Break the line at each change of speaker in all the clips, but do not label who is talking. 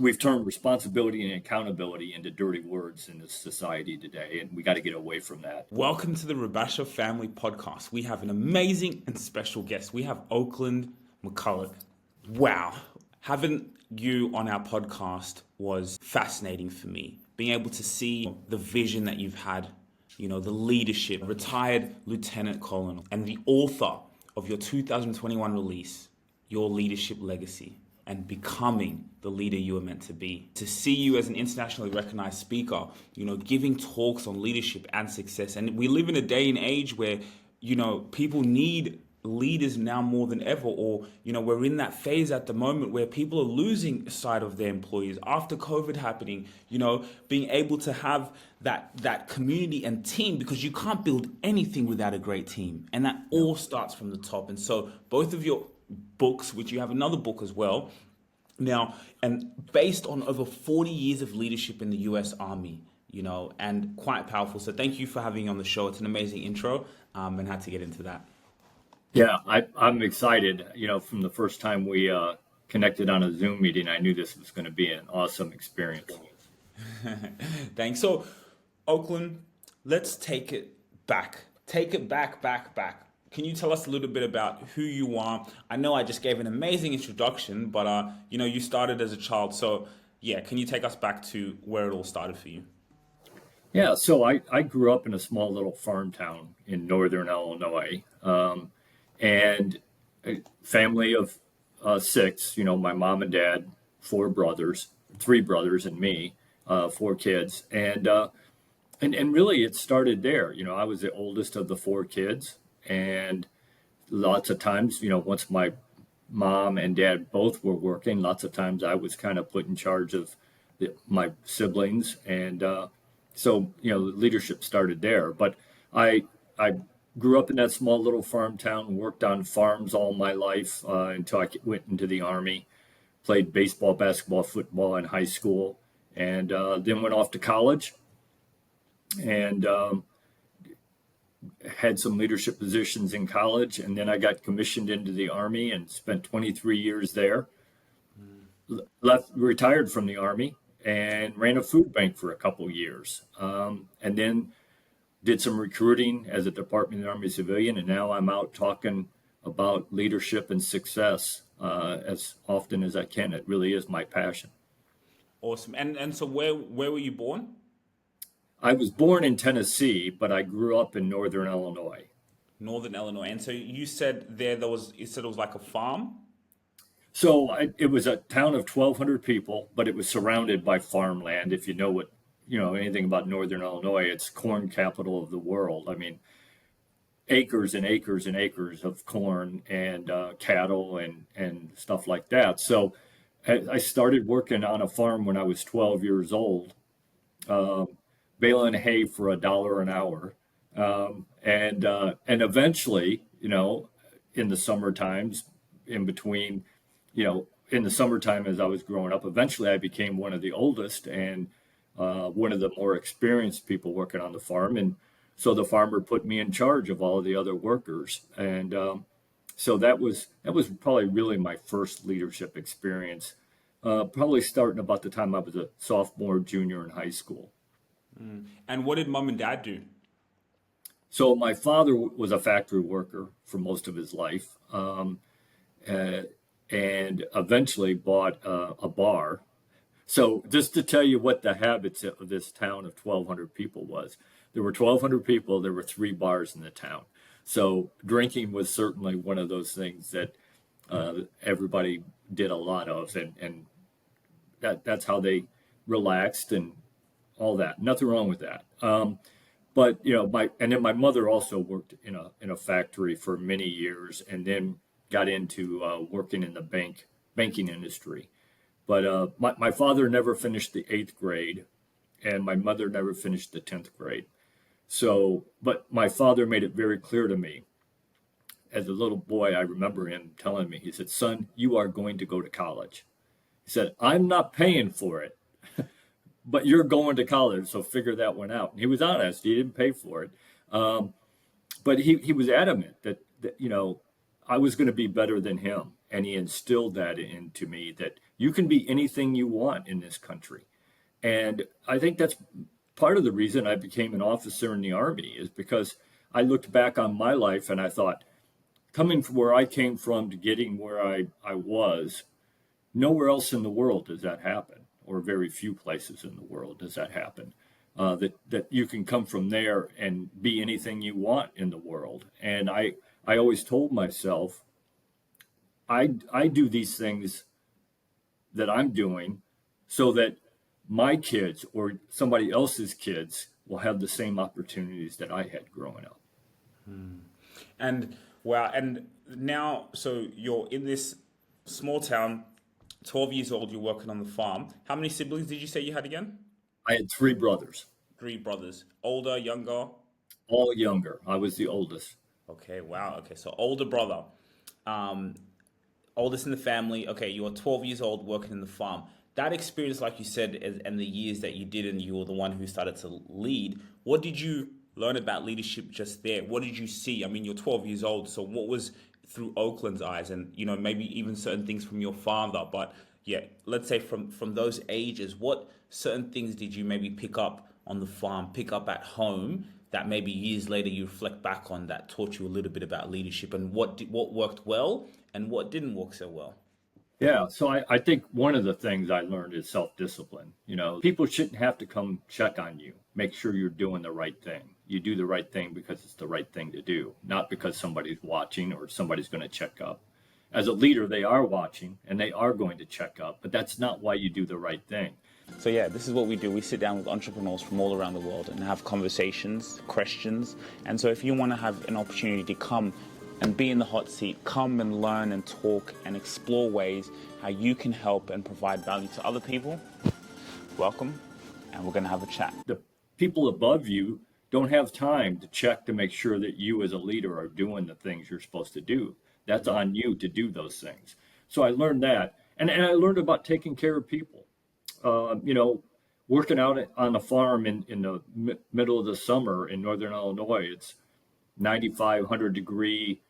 We've turned responsibility and accountability into dirty words in this society today, and we got to get away from that.
Welcome to the Rabasha Family Podcast. We have an amazing and special guest. We have Oakland McCulloch. Wow. Having you on our podcast was fascinating for me. Being able to see the vision that you've had, the leadership, retired lieutenant colonel, and the author of your 2021 release, Your Leadership Legacy, and becoming the leader you were meant to be. To see you as an internationally recognized speaker, giving talks on leadership and success. And we live in a day and age where, people need leaders now more than ever, or, we're in that phase at the moment where people are losing sight of their employees after COVID happening, being able to have that community and team, because you can't build anything without a great team. And that all starts from the top. And so both of your books, which you have another book as well now, and based on over 40 years of leadership in the US Army, and quite powerful. So thank you for having me on the show. It's an amazing intro, and had to get into that.
Yeah, I'm excited. From the first time we connected on a Zoom meeting, I knew this was going to be an awesome experience.
Thanks. So, Oakland, let's take it back. Take it back. Can you tell us a little bit about who you are? I know I just gave an amazing introduction, but you started as a child. So, yeah, can you take us back to where it all started for you?
Yeah, so I grew up in a small little farm town in northern Illinois, and a family of six. My mom and dad, three brothers, and me, four kids, and really it started there. I was the oldest of the four kids. And lots of times, once my mom and dad both were working, lots of times I was kind of put in charge of my siblings. And so, leadership started there. But I grew up in that small little farm town, worked on farms all my life until I went into the Army, played baseball, basketball, football in high school, and then went off to college. And had some leadership positions in college, and then I got commissioned into the Army and spent 23 years there. Retired from the Army and ran a food bank for a couple years, and then did some recruiting as a Department of the Army civilian, and now I'm out talking about leadership and success as often as I can. It really is my passion.
Awesome. And so where were you born?
I was born in Tennessee, but I grew up in northern Illinois.
Northern Illinois. And so you said you said it was like a farm?
So it was a town of 1,200 people, but it was surrounded by farmland. If you know anything about northern Illinois, it's corn capital of the world. I mean, acres and acres and acres of corn and cattle and stuff like that. So I started working on a farm when I was 12 years old. Baling hay for $1 an hour, and eventually, in the summer times, in between, in the summertime as I was growing up, eventually I became one of the oldest and one of the more experienced people working on the farm, and so the farmer put me in charge of all of the other workers, and so that was probably really my first leadership experience, probably starting about the time I was a sophomore, junior in high school.
And what did mom and dad do?
So my father was a factory worker for most of his life, and eventually bought a bar. So just to tell you what the habits of this town of 1,200 people was, there were 1,200 people, there were 3 bars in the town. So drinking was certainly one of those things that everybody did a lot of, and that's how they relaxed and all that. Nothing wrong with that. But my mother also worked in a factory for many years, and then got into working in the banking industry. But my father never finished the 8th grade, and my mother never finished the 10th grade. So, but my father made it very clear to me. As a little boy, I remember him telling me, he said, "Son, you are going to go to college." He said, "I'm not paying for it, but you're going to college, so figure that one out." And he was honest. He didn't pay for it. But he was adamant that I was going to be better than him. and he instilled that into me, that you can be anything you want in this country. And I think that's part of the reason I became an officer in the Army, is because I looked back on my life and I thought, coming from where I came from to getting where I was, nowhere else in the world does that happen, or very few places in the world does that happen. That you can come from there and be anything you want in the world. And I always told myself, I do these things that I'm doing so that my kids or somebody else's kids will have the same opportunities that I had growing up.
And wow, and now, so you're in this small town, 12 years old, you're working on the farm. How many siblings did you say you had again?
I had three brothers,
Three brothers. Older, younger?
all younger. I was the oldest.
Okay, wow. Okay, so older brother. Um, Oldest in the family. Okay, you were 12 years old working in the farm. That experience, like you said, and the years that you did, and you were the one who started to lead, what did you learn about leadership just there? What did you see? I mean, you're 12 years old, so what was through Oakland's eyes, and maybe even certain things from your father, but yeah, let's say from those ages, what certain things did you maybe pick up on the farm, pick up at home, that maybe years later you reflect back on, that taught you a little bit about leadership, and what worked well and what didn't work so well?
Yeah, so I think one of the things I learned is self-discipline. People shouldn't have to come check on you, make sure you're doing the right thing. You do the right thing because it's the right thing to do, not because somebody's watching or somebody's going to check up. As a leader, they are watching and they are going to check up, but that's not why you do the right thing.
So yeah, this is what we do. We sit down with entrepreneurs from all around the world and have conversations, questions. And so if you want to have an opportunity to come and be in the hot seat, come and learn and talk and explore ways how you can help and provide value to other people, welcome, and we're going to have a chat.
The people above you don't have time to check to make sure that you as a leader are doing the things you're supposed to do. That's on you to do those things. So I learned that. And I learned about taking care of people. Working out on a farm in the middle of the summer in Northern Illinois, it's 95, 100 degree,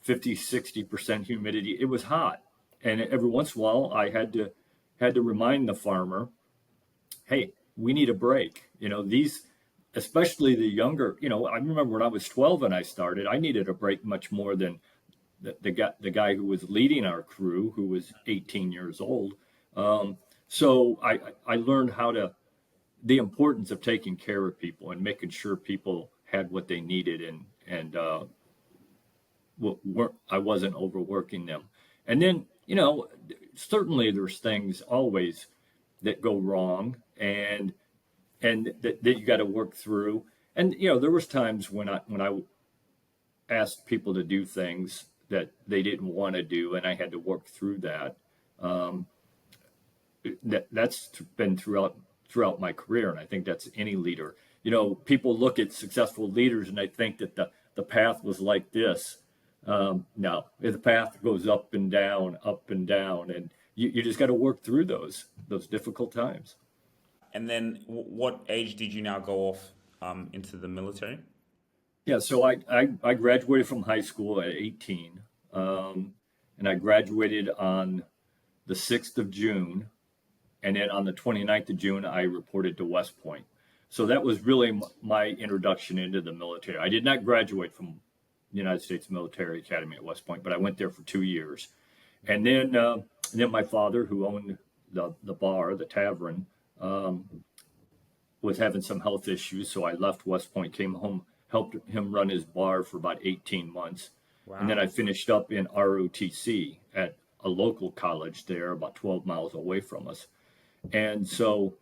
50, 60% humidity. It was hot. And every once in a while I had to remind the farmer, hey, we need a break. Especially the younger, I remember when I was 12 and I started, I needed a break much more than the guy who was leading our crew, who was 18 years old. So I learned the importance of taking care of people and making sure people had what they needed, and I wasn't overworking them. And then, certainly there's things always that go wrong and that you got to work through. And, there was times when I asked people to do things that they didn't want to do, and I had to work through that. That's been throughout my career, and I think that's any leader. People look at successful leaders and they think that the path was like this. No, the path goes up and down, and you just got to work through those difficult times.
And then what age did you now go off into the military?
Yeah, so I graduated from high school at 18, and I graduated on the 6th of June. And then on the 29th of June, I reported to West Point. So that was really my introduction into the military. I did not graduate from the United States Military Academy at West Point, but I went there for 2 years. And then my father, who owned the bar, the tavern, was having some health issues. So I left West Point, came home, helped him run his bar for about 18 months. Wow. And then I finished up in ROTC at a local college there, about 12 miles away from us. And so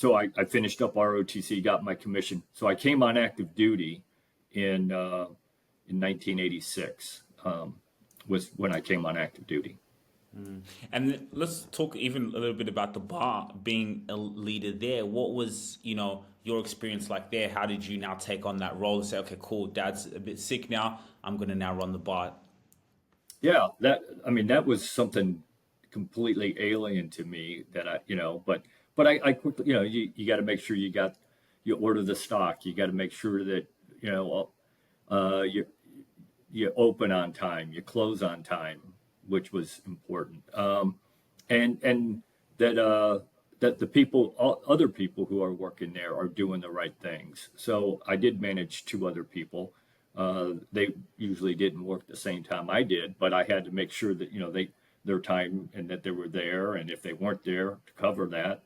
I finished up ROTC, got my commission. So I came on active duty in 1986 was when I came on active duty.
And let's talk even a little bit about the bar, being a leader there. What was, your experience like there? How did you now take on that role and say, okay, cool, Dad's a bit sick now, I'm going to now run the bar? Yeah,
that was something completely alien to me that but I quickly, you got to make sure you order the stock. You got to make sure that, you open on time, you close on time. which was important. And that the people, other people who are working there are doing the right things. So I did manage two other people. They usually didn't work the same time I did, but I had to make sure that, their time and that they were there. And if they weren't there, to cover that.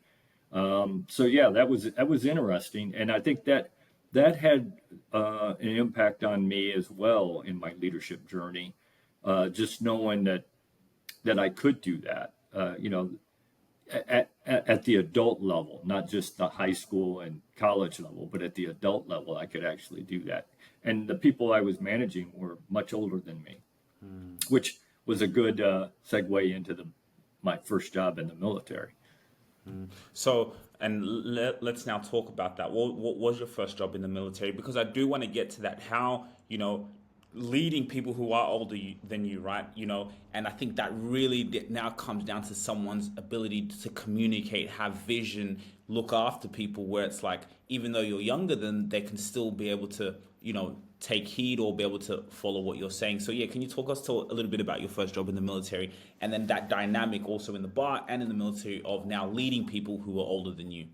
So yeah, that was interesting. And I think that had an impact on me as well in my leadership journey. Just knowing that I could do that, at the adult level, not just the high school and college level, but at the adult level, I could actually do that. And the people I was managing were much older than me, which was a good segue into my first job in the military.
So, and let's now talk about that. What was your first job in the military? Because I do want to get to that, how, leading people who are older than you, right? And I think that really now comes down to someone's ability to communicate, have vision, look after people, where it's like, even though you're younger than, they can still be able to, take heed or be able to follow what you're saying. So yeah, can you talk us to a little bit about your first job in the military, and then that dynamic also in the bar and in the military of now leading people who are older than you?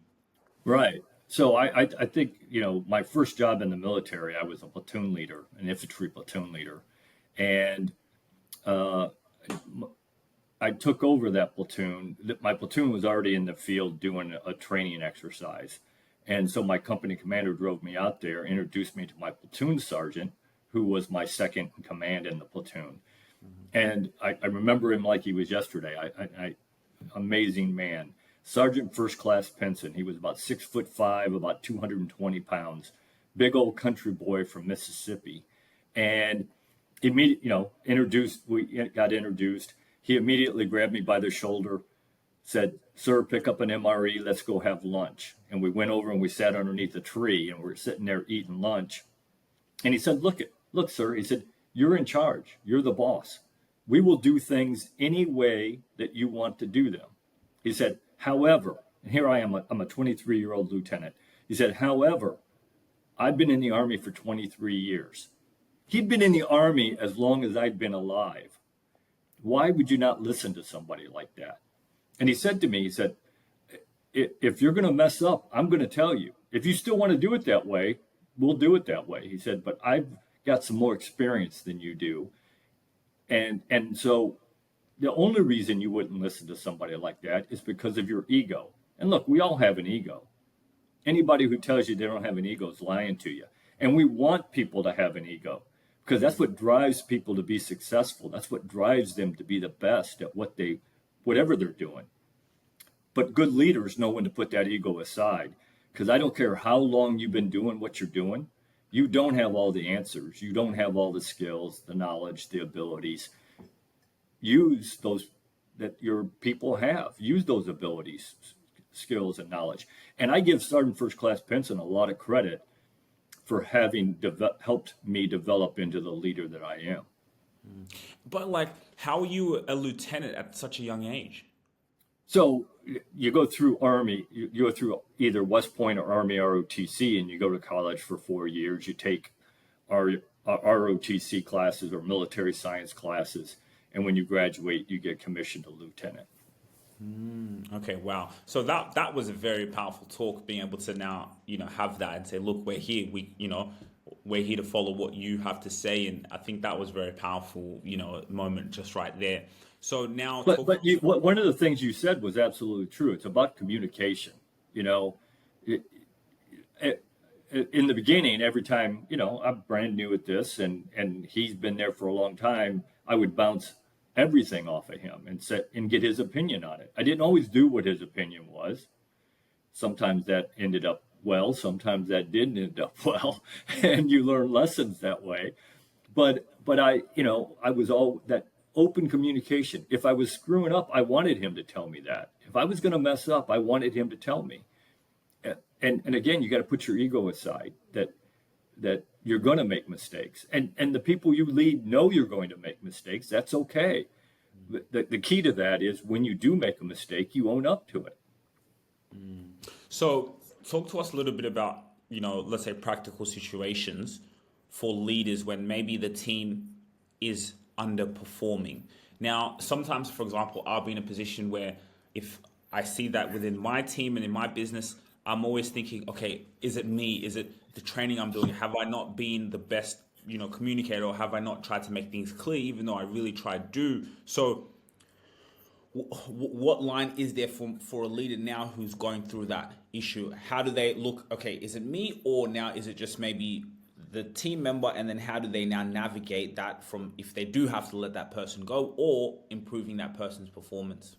Right. So I think, my first job in the military, I was a platoon leader, an infantry platoon leader. And I took over that platoon. My platoon was already in the field doing a training exercise. And so my company commander drove me out there, introduced me to my platoon sergeant, who was my second in command in the platoon. And I remember him like he was yesterday. Amazing man. Sergeant First Class Pinson. He was about 6'5", about 220 pounds, big old country boy from Mississippi. And immediately, we got introduced. He immediately grabbed me by the shoulder, said, "Sir, pick up an MRE, let's go have lunch." And we went over and we sat underneath a tree, and we're sitting there eating lunch. And he said, look, sir, he said, "You're in charge. You're the boss. We will do things any way that you want to do them." He said, "However," and here I am, I'm a 23-year-old lieutenant. He said, "However, I've been in the Army for 23 years. He'd been in the Army as long as I'd been alive. Why would you not listen to somebody like that?" And he said to me, he said, "If you're going to mess up, I'm going to tell you. If you still want to do it that way, we'll do it that way." He said, "But I've got some more experience than you do. And so the only reason you wouldn't listen to somebody like that is because of your ego. And look, we all have an ego. Anybody who tells you they don't have an ego is lying to you. And we want people to have an ego, because that's what drives people to be successful. That's what drives them to be the best at whatever they're doing. But good leaders know when to put that ego aside, because I don't care how long you've been doing what you're doing. You don't have all the answers. You don't have all the skills, the knowledge, the abilities. Use those that your people have. Use those abilities, skills, and knowledge. And I give Sergeant First Class Pinson a lot of credit for having helped me develop into the leader that I am.
But how are you a lieutenant at such a young age?
So you go through Army, you go through either West Point or Army ROTC, and you go to college for 4 years. You take our ROTC classes or military science classes. And when you graduate, you get commissioned to lieutenant.
Okay, wow. So that was a very powerful talk, being able to now, have that and say, look, we're here. We're here to follow what you have to say. And I think that was very powerful, moment just right there. So now,
one of the things you said was absolutely true. It's about communication. In the beginning, every time, I'm brand new at this and he's been there for a long time, I would bounce everything off of him and get his opinion on it. I didn't always do what his opinion was. Sometimes that ended up well, sometimes that didn't end up well, and you learn lessons that way. But I was all that open communication. If I was screwing up, I wanted him to tell me that. If I was going to mess up, I wanted him to tell me. And again, you got to put your ego aside, that you're going to make mistakes. And the people you lead know you're going to make mistakes. That's okay. The key to that is when you do make a mistake, you own up to it.
So talk to us a little bit about, let's say practical situations for leaders when maybe the team is underperforming. Now, sometimes, for example, I'll be in a position where if I see that within my team and in my business, I'm always thinking, okay, is it me? Is it the training I'm doing? Have I not been the best, communicator, or have I not tried to make things clear, even though I really try to do? So what line is there for a leader now who's going through that issue? How do they look? Okay, is it me, or now is it just maybe the team member? And then how do they now navigate that from, if they do have to let that person go, or improving that person's performance?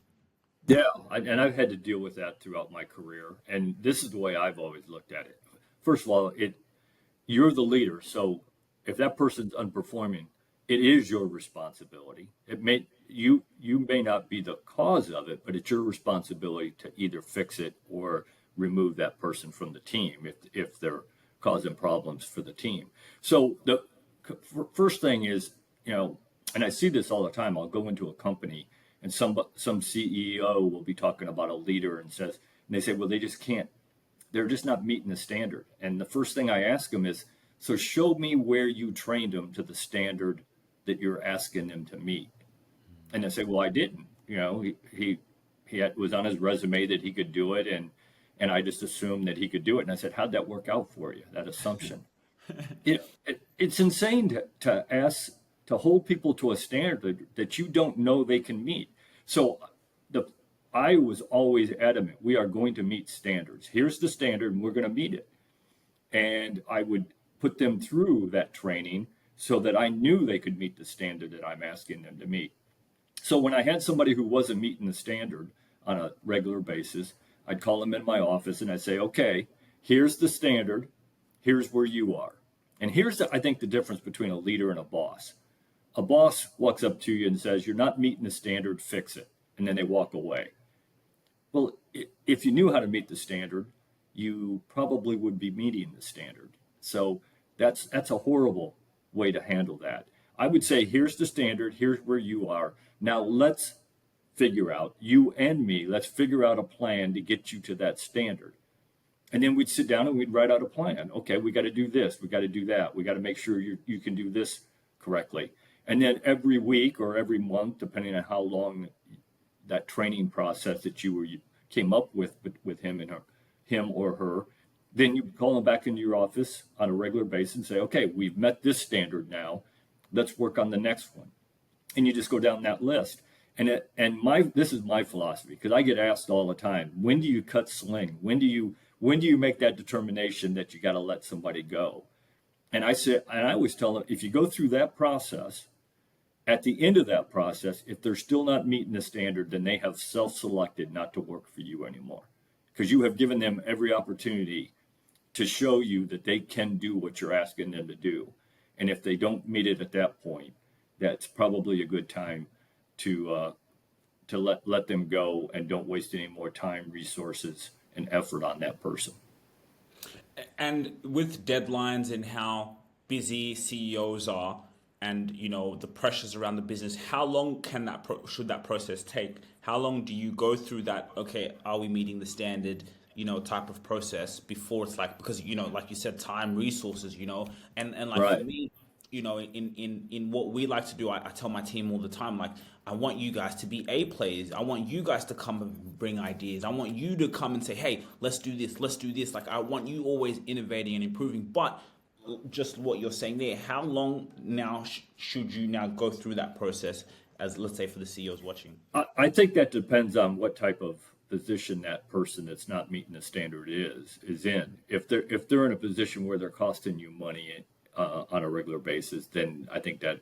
Yeah, and I've had to deal with that throughout my career. And this is the way I've always looked at it. First of all, you're the leader, so if that person's underperforming, it is your responsibility. You may not be the cause of it, but it's your responsibility to either fix it or remove that person from the team if they're causing problems for the team. So the first thing is, and I see this all the time. I'll go into a company and some CEO will be talking about a leader and they say, well, they just can't. They're just not meeting the standard. And the first thing I ask them is, so show me where you trained them to the standard that you're asking them to meet. And they say, well, I didn't. Was on his resume that he could do it, and I just assumed that he could do it. And I said, how'd that work out for you? That assumption. It's insane to ask to hold people to a standard that you don't know they can meet. So I was always adamant, we are going to meet standards. Here's the standard, and we're going to meet it. And I would put them through that training so that I knew they could meet the standard that I'm asking them to meet. So when I had somebody who wasn't meeting the standard on a regular basis, I'd call them in my office and I'd say, okay, here's the standard. Here's where you are. And I think the difference between a leader and a boss. A boss walks up to you and says, you're not meeting the standard, fix it. And then they walk away. Well, if you knew how to meet the standard, you probably would be meeting the standard. So that's a horrible way to handle that. I would say, here's the standard, here's where you are. Now let's figure out, you and me, let's figure out a plan to get you to that standard. And then we'd sit down and we'd write out a plan. Okay, we got to do this, we got to do that, we got to make sure you can do this correctly. And then every week or every month, depending on how long that training process that you came up with him or her, then you call them back into your office on a regular basis and say, okay, we've met this standard now. Let's work on the next one. And you just go down that list. And this is my philosophy, because I get asked all the time, when do you cut sling? When do you make that determination that you got to let somebody go? And I always tell them, if you go through that process, at the end of that process, if they're still not meeting the standard, then they have self-selected not to work for you anymore, because you have given them every opportunity to show you that they can do what you're asking them to do. And if they don't meet it at that point, that's probably a good time to let them go, and don't waste any more time, resources, and effort on that person.
And with deadlines and how busy CEOs are, and the pressures around the business, how long should that process take? How long do you go through that? Okay, are we meeting the standard? Type of process before it's like, because like you said, time, resources, and like
Right.
for me, in what we like to do, I tell my team all the time, like, I want you guys to be A players. I want you guys to come and bring ideas. I want you to come and say, hey, let's do this. Let's do this. Like, I want you always innovating and improving. But just what you're saying there, how long now should you now go through that process, as let's say for the CEOs watching?
I think that depends on what type of position that person that's not meeting the standard is in. If they're in a position where they're costing you money on a regular basis, then I think that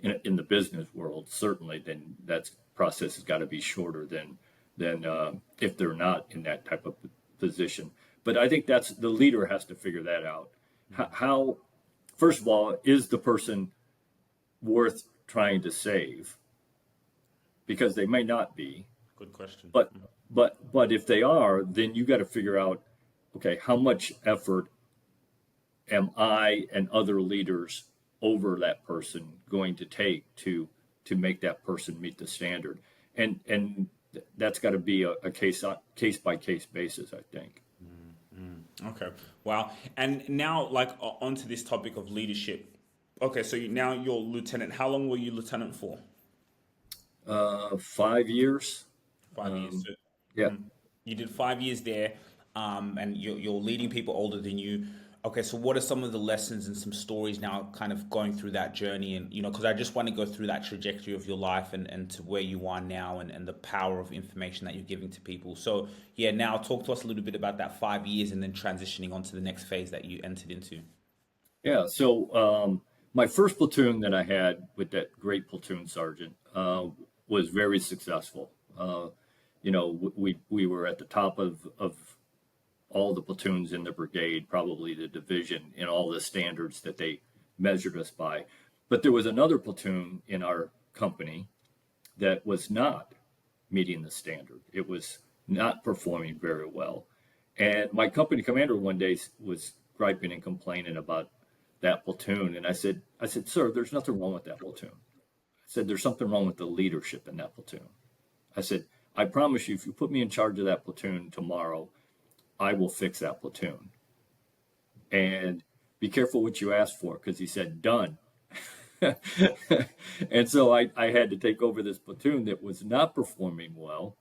in the business world, certainly, then that process has got to be shorter than if they're not in that type of position. But I think that's the leader has to figure that out. How first of all, is the person worth trying to save? Because they may not be.
Good question.
But if they are, then you got to figure out, okay, how much effort am I and other leaders over that person going to take to make that person meet the standard? And that's got to be a case by case basis, I think.
Okay. Wow. And now, like, onto this topic of leadership. Okay, so now you're lieutenant. How long were you lieutenant for?
5 years.
5 years.
Yeah.
You did 5 years there, and you're leading people older than you. Okay, so what are some of the lessons and some stories now, kind of going through that journey? And because I just want to go through that trajectory of your life and to where you are now, and the power of information that you're giving to people. So yeah, now talk to us a little bit about that 5 years and then transitioning on to the next phase that you entered into.
Yeah. So my first platoon that I had with that great platoon sergeant was very successful. We were at the top of all the platoons in the brigade, probably the division, in all the standards that they measured us by. But there was another platoon in our company that was not meeting the standard. It was not performing very well. And my company commander one day was griping and complaining about that platoon. And I said, sir, there's nothing wrong with that platoon. I said, there's something wrong with the leadership in that platoon. I said, I promise you, if you put me in charge of that platoon tomorrow, I will fix that platoon. And be careful what you ask for, because he said, done. And so I had to take over this platoon that was not performing well.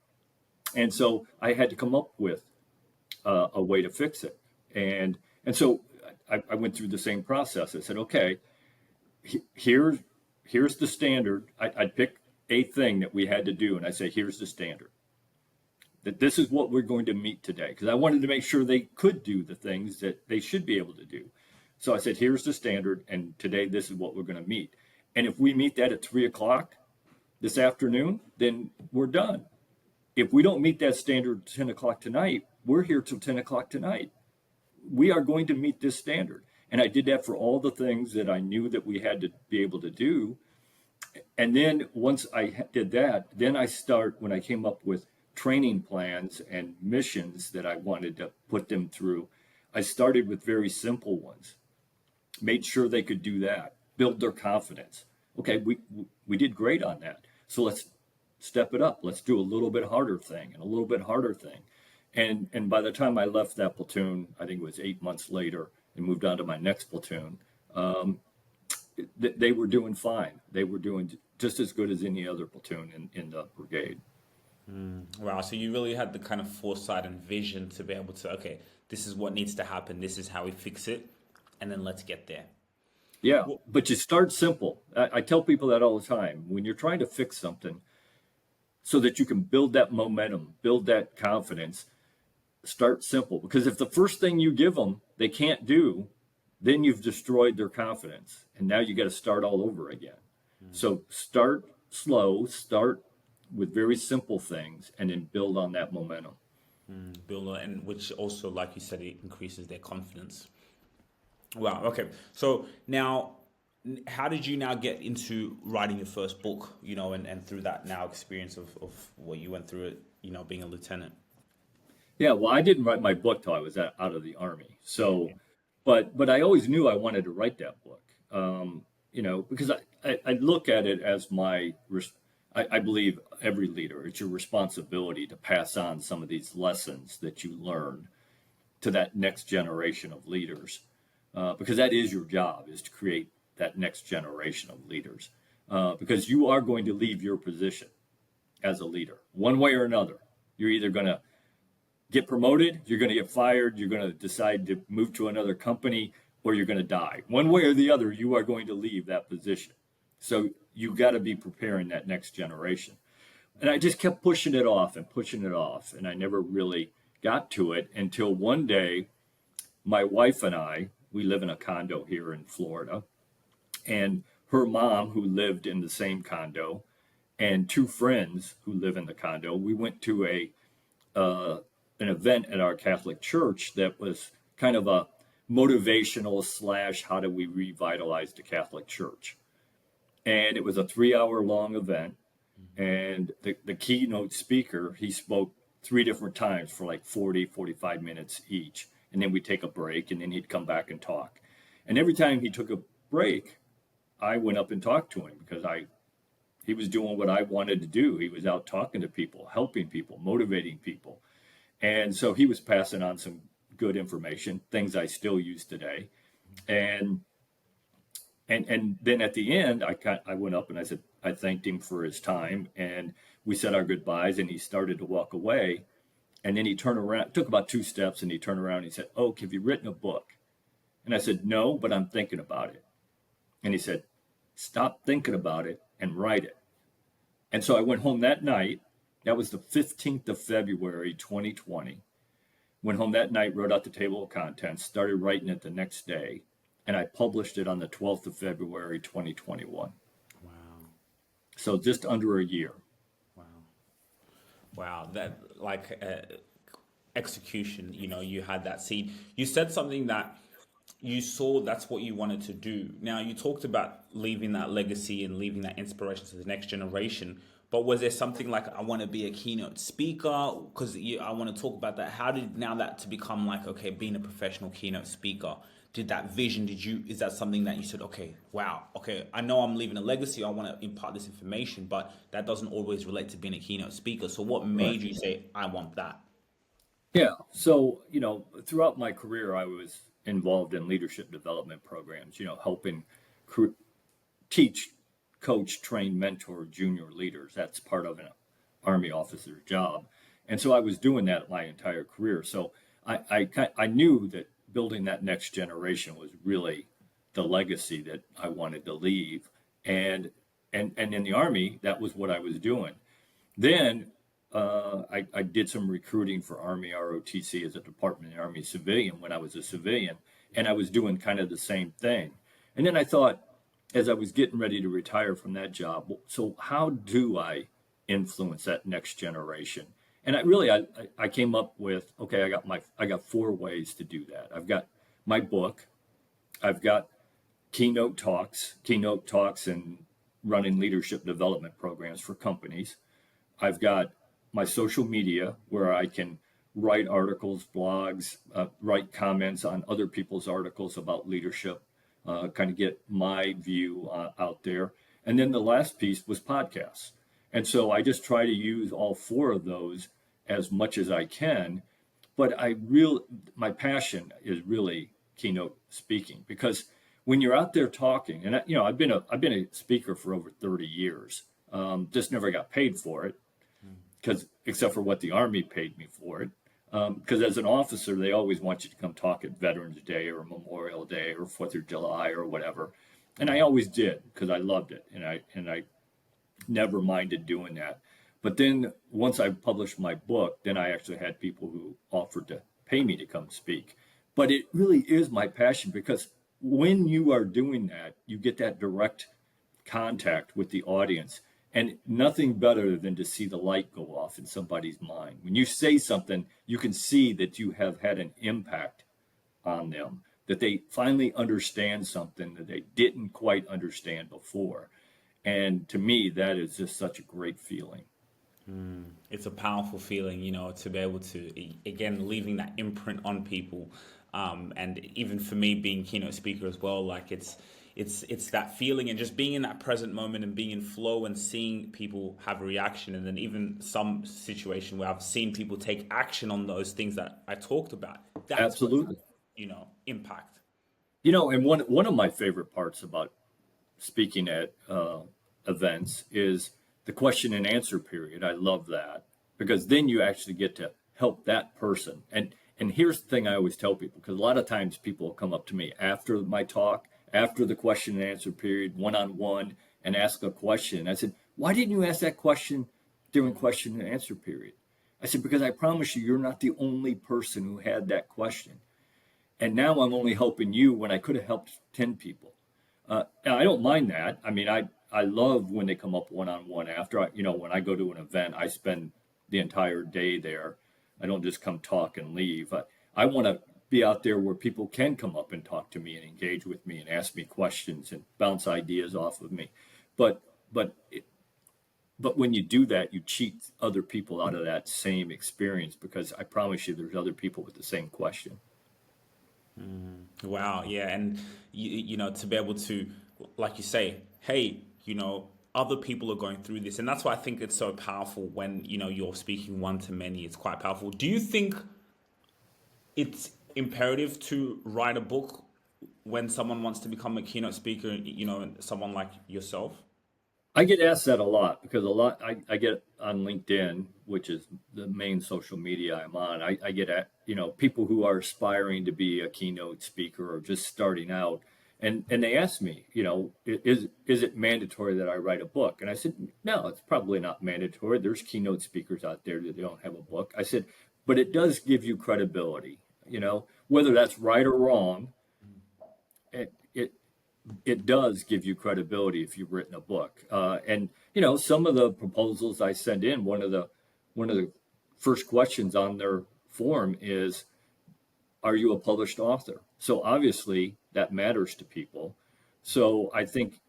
And so I had to come up with a way to fix it. And so I went through the same process. I said, okay, here's the standard. I'd pick a thing that we had to do, and I say, here's the standard. That this is what we're going to meet today, because I wanted to make sure they could do the things that they should be able to do. So I said, here's the standard, and today this is what we're going to meet. And if we meet that at 3:00 this afternoon, then we're done. If we don't meet that standard 10:00 tonight, we're here till 10:00 tonight. We are going to meet this standard. And I did that for all the things that I knew that we had to be able to do. And then once I did that, then when I came up with training plans and missions that I wanted to put them through, I started with very simple ones, made sure they could do that, build their confidence. Okay, we did great on that. So let's step it up. Let's do a little bit harder thing and a little bit harder thing. And by the time I left that platoon, I think it was 8 months later, and moved on to my next platoon, they were doing fine. They were doing just as good as any other platoon in the brigade.
Wow, so you really had the kind of foresight and vision to be able to, okay, this is what needs to happen, this is how we fix it, and then let's get there.
Yeah,
Well,
but you start simple. I tell people that all the time. When you're trying to fix something so that you can build that momentum, build that confidence, start simple. Because if the first thing you give them they can't do, then you've destroyed their confidence. And now you got to start all over again. So start slow, start with very simple things, and then build on that momentum.
build on, and which also, like you said, it increases their confidence. Wow. Okay. So now, how did you now get into writing your first book? And through that now experience of what you went through it, being a lieutenant.
Yeah, well, I didn't write my book till I was out of the Army. So, but I always knew I wanted to write that book. Because I look at it as I believe every leader, it's your responsibility to pass on some of these lessons that you learned to that next generation of leaders, because that is your job, is to create that next generation of leaders, because you are going to leave your position as a leader one way or another. You're either going to get promoted, you're going to get fired, you're going to decide to move to another company, or you're going to die. One way or the other, you are going to leave that position. So you got to be preparing that next generation. And I just kept pushing it off and pushing it off. And I never really got to it until one day, my wife and we live in a condo here in Florida. And her mom, who lived in the same condo, and two friends who live in the condo, we went to an event at our Catholic church that was kind of a motivational / how do we revitalize the Catholic Church. And it was a 3-hour long event. And the keynote speaker, he spoke 3 different times for like 45 minutes each. And then we'd take a break, and then he'd come back and talk. And every time he took a break, I went up and talked to him, because he was doing what I wanted to do. He was out talking to people, helping people, motivating people. And so he was passing on some good information, things I still use today. And then at the end, I went up and I said, I thanked him for his time, and we said our goodbyes, and he started to walk away. And then he turned around, took about 2 steps, and he turned around and he said, "Oak, have you written a book?" And I said, "No, but I'm thinking about it." And he said, "Stop thinking about it and write it." And so I went home that night. That was the 15th of February, 2020. Went home that night, wrote out the table of contents, started writing it the next day, and I published it on the 12th of February, 2021.
Wow.
So just under a year.
Wow. Wow. That like execution, you had that seed. You said something that you saw that's what you wanted to do. Now, you talked about leaving that legacy and leaving that inspiration to the next generation. But was there something like, I want to be a keynote speaker? Because I want to talk about that. How did now that to become like, okay, being a professional keynote speaker, did that vision, is that something that you said, okay, wow, okay, I know I'm leaving a legacy. I want to impart this information, but that doesn't always relate to being a keynote speaker. So what made you say, I want that?
Yeah. So, throughout my career, I was involved in leadership development programs, helping teach, coach, train, mentor junior leaders. That's part of an Army officer's job. And so I was doing that my entire career. So I knew that building that next generation was really the legacy that I wanted to leave. And in the Army, that was what I was doing. Then I did some recruiting for Army ROTC as a Department of the Army civilian when I was a civilian, and I was doing kind of the same thing. And then I thought, as I was getting ready to retire from that job, so how do I influence that next generation? And I came up with, okay, I got 4 ways to do that. I've got my book, I've got keynote talks and running leadership development programs for companies. I've got my social media where I can write articles, blogs, write comments on other people's articles about leadership, kind of get my view out there. And then the last piece was podcasts. And so I just try to use all 4 of those as much as I can. But my passion is really keynote speaking, because when you're out there talking, and I've been a speaker for over 30 years, just never got paid for it, because except for what the Army paid me for it. Because as an officer, they always want you to come talk at Veterans Day or Memorial Day or 4th of July or whatever. And I always did, because I loved it. And I never minded doing that. But then once I published my book, then I actually had people who offered to pay me to come speak. But it really is my passion, because when you are doing that, you get that direct contact with the audience. And nothing better than to see the light go off in somebody's mind. When you say something, you can see that you have had an impact on them, that they finally understand something that they didn't quite understand before. And to me, that is just such a great feeling.
It's a powerful feeling, to be able to, again, leaving that imprint on people. And even for me, being keynote speaker as well, like it's that feeling and just being in that present moment and being in flow and seeing people have a reaction. And then even some situation where I've seen people take action on those things that I talked about. That's
Absolutely.
What, impact.
And one of my favorite parts about speaking at events is the question and answer period. I love that, because then you actually get to help that person. And here's the thing I always tell people, because a lot of times people will come up to me after my talk, after the question and answer period, one-on-one, and ask a question. I said, why didn't you ask that question during question and answer period? I said, because I promise you, you're not the only person who had that question. And now I'm only helping you when I could have helped 10 people. And I don't mind that. I mean, I love when they come up one-on-one after. When I go to an event, I spend the entire day there. I don't just come talk and leave. I want to be out there where people can come up and talk to me and engage with me and ask me questions and bounce ideas off of me. But when you do that, you cheat other people out of that same experience, because I promise you there's other people with the same question.
Wow. Yeah. And, to be able to, like you say, hey, other people are going through this. And that's why I think it's so powerful when, you're speaking one to many. It's quite powerful. Do you think it's imperative to write a book when someone wants to become a keynote speaker, someone like yourself?
I get asked that a lot because I get on LinkedIn, which is the main social media I'm on. I get at, people who are aspiring to be a keynote speaker or just starting out. And they ask me, is it mandatory that I write a book? And I said, no, it's probably not mandatory. There's keynote speakers out there that don't have a book. I said, but it does give you credibility, whether that's right or wrong. It it does give you credibility if you've written a book. And some of the proposals I send in, one of the first questions on their form is, "Are you a published author?" So obviously that matters to people. So I think,